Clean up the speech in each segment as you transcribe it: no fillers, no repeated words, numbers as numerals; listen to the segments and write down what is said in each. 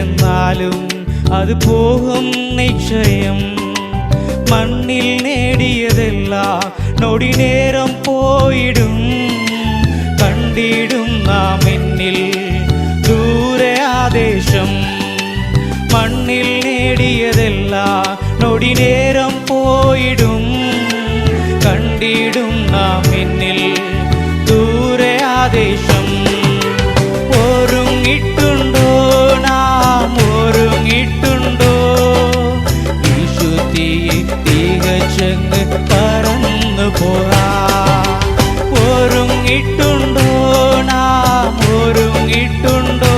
നേടിയതെന്നാലും അത് പോകും നിശ്ചയം. മണ്ണിൽ നേടിയതെല്ലാം നൊടി നേരം പോയിടും. കണ്ടിടും നാം എന്നിൽ ദൂരെ ആദേശം. മണ്ണിൽ നേടിയതെല്ലാം നൊടി നേരം പോയിടും. കണ്ടിടും നാം എന്നിൽ ദൂരെ ആദേശം. ഒരുങ്ങിട്ടുണ്ടോ നാം ഒരുങ്ങിട്ടുണ്ടോ? വിശുദ്ധി തികച്ചങ്ങ് പറന്നു പോകാം. ഒരുങ്ങിട്ടുണ്ടോ നാം ഒരുങ്ങിട്ടുണ്ടോ?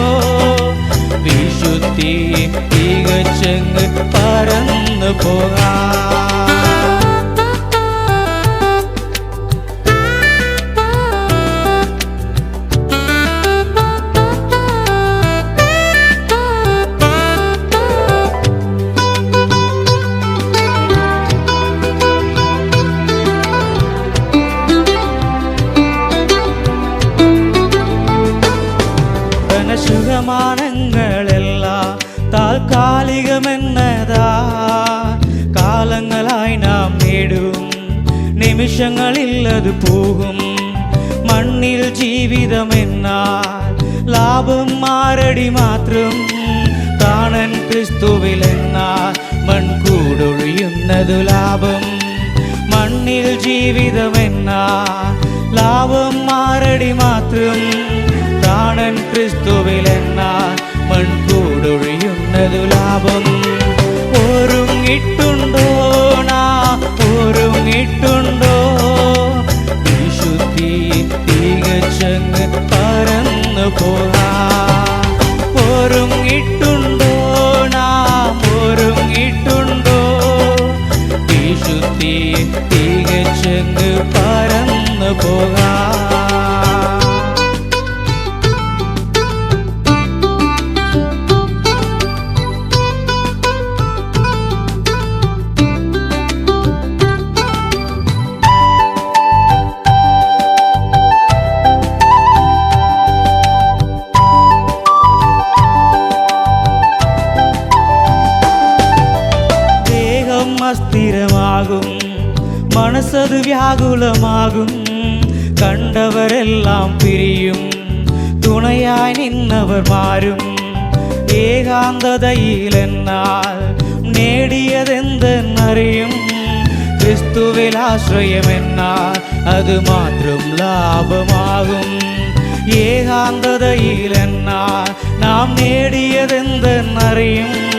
വിശുദ്ധി തികച്ചങ്ങ് പറന്നു പോകാം. സുഖമാനങ്ങളെല്ലാം താൽക്കാലികമെന്നതാ. കാലങ്ങളായി നാം നേടും നിമിഷങ്ങളിൽ അത് പോകും. മണ്ണിൽ ജീവിതമെന്നാൽ ലാഭം മാറടി മാത്രം. കാണൻ ക്രിസ്തുവിലെന്നാൽ മൺകൂടൊഴിയുന്നതു ലാഭം. മണ്ണിൽ ജീവിതമെന്നാൽ ലാഭം മാറടി മാത്രം. കാണൻ ക്രിസ്തുവിലെന്നാൽ മൺകൂടൊഴിയുന്നതു ലാഭം. ഒരുങ്ങിട്ടുണ്ടോ നാം ഒരുങ്ങിട്ടുണ്ടോ? വിശുദ്ധി തികച്ചങ്ങ് പറന്നു പോകാം. ഒരുങ്ങിട്ടുണ്ടോ നാം ഒരുങ്ങിട്ടുണ്ടോ? വിശുദ്ധി തികച്ചങ്ങ് പറന്നു പോകാം. അസ്ഥിരമാകും, മനസ്സത് വ്യാകുലമാകും. കണ്ടവരെല്ലാം പിരിയും, തുണയായി നിന്നവർ മാറും. ഏകാന്തതയിലെന്നാൽ നേടിയതെന്തെന്നറിയും. ക്രിസ്തുവിൽ ആശ്രയമെന്നാൽ അത് മാത്രം ലാഭമാകും. ഏകാന്തതയിലെന്നാൽ നാം നേടിയതെന്തെന്നറിയും.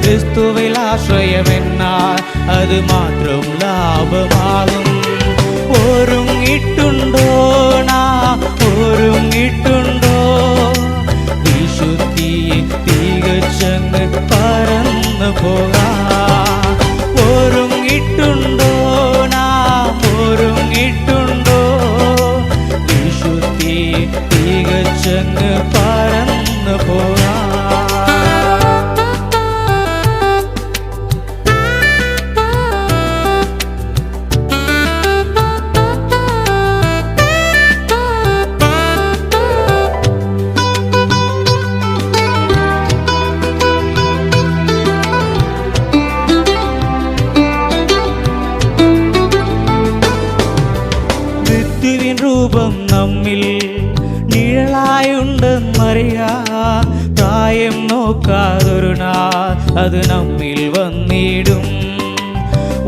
ക്രിസ്തുവിൽ ആശ്രയമെന്നാൽ അത് മാത്രം ലാഭമാകും. ഒരുങ്ങിട്ടുണ്ടോ നാം ഒരുങ്ങിട്ടുണ്ടോ? വിശുദ്ധി തികച്ചങ്ങ് പറന്നു പോകാം. ഒരുങ്ങിട്ടുണ്ടോ നാം ഒരുങ്ങിട്ടുണ്ടോ? വിശുദ്ധി തികച്ചങ്ങ് പറന്നു പോകാം. രൂപം നമ്മിൽ നിഴലായുണ്ടെന്നറിയാം. പ്രായം നോക്കാതൊരു നാൾ അത് നമ്മിൽ വന്നിടും.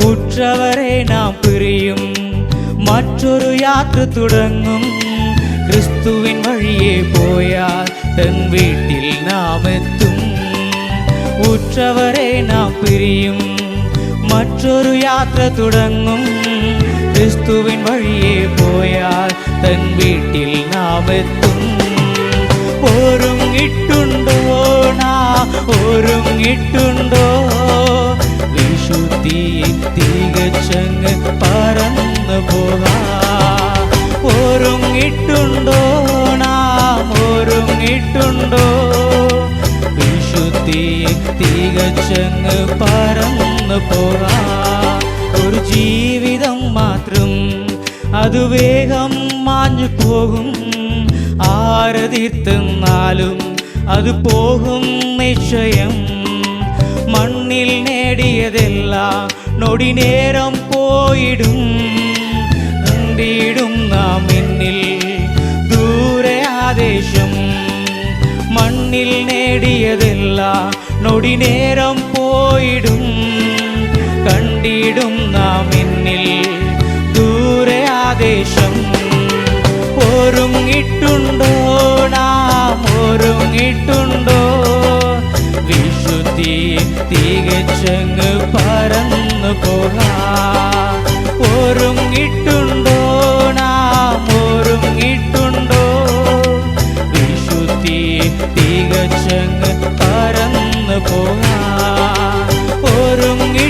ഉറ്റവരെ നാം പിരിയും, മറ്റൊരു യാത്ര തുടങ്ങും. ക്രിസ്തുവിൻ വഴിയെ പോയാൽ തൻ വീട്ടിൽ നാം എത്തും. ഉറ്റവരെ നാം പിരിയും, മറ്റൊരു യാത്ര തുടങ്ങും. ക്രിസ്തുവിൻ വഴിയെ പോയാൽ തൻ വീട്ടിൽ നാം എത്തും. ഒരുങ്ങിട്ടുണ്ടോ നാം ഒരുങ്ങിട്ടുണ്ടോ? വിശുദ്ധി തികച്ചങ്ങ് പറന്നു പോകാം. ഒരുങ്ങിട്ടുണ്ടോ നാം ഒരുങ്ങിട്ടുണ്ടോ? വിശുദ്ധി തികച്ചങ്ങ് പറന്നു പോകാം. ഒരു ജീവിതം മാത്രം അത് വേഗം മാഞ്ഞു പോകും. ആരതിർത്തുന്നാലും അത് പോകും നിശ്ചയം. നിശ്ചയം. മണ്ണിൽ നേടിയതെല്ലാം നൊടി നേരം പോയിടും. കണ്ടിടും നാം എന്നിൽ ദൂരെ ആദേശം. മണ്ണിൽ നേടിയതെല്ലാം നൊടി നേരം പോയിടും. കണ്ടിടും നാം എന്നിൽ ദൂരെ ആദേശം. ഒരുങ്ങിട്ടുണ്ടോ നാം ഒരുങ്ങിട്ടുണ്ടോ? വിശുദ്ധി തികച്ചങ്ങ് പറന്നു പോകാം. ഒരുങ്ങിട്ടുണ്ടോ നാം ഒരുങ്ങിട്ടുണ്ടോ? വിശുദ്ധി തികച്ചങ്ങ് പറന്നു പോകാം. ഒരുങ്ങി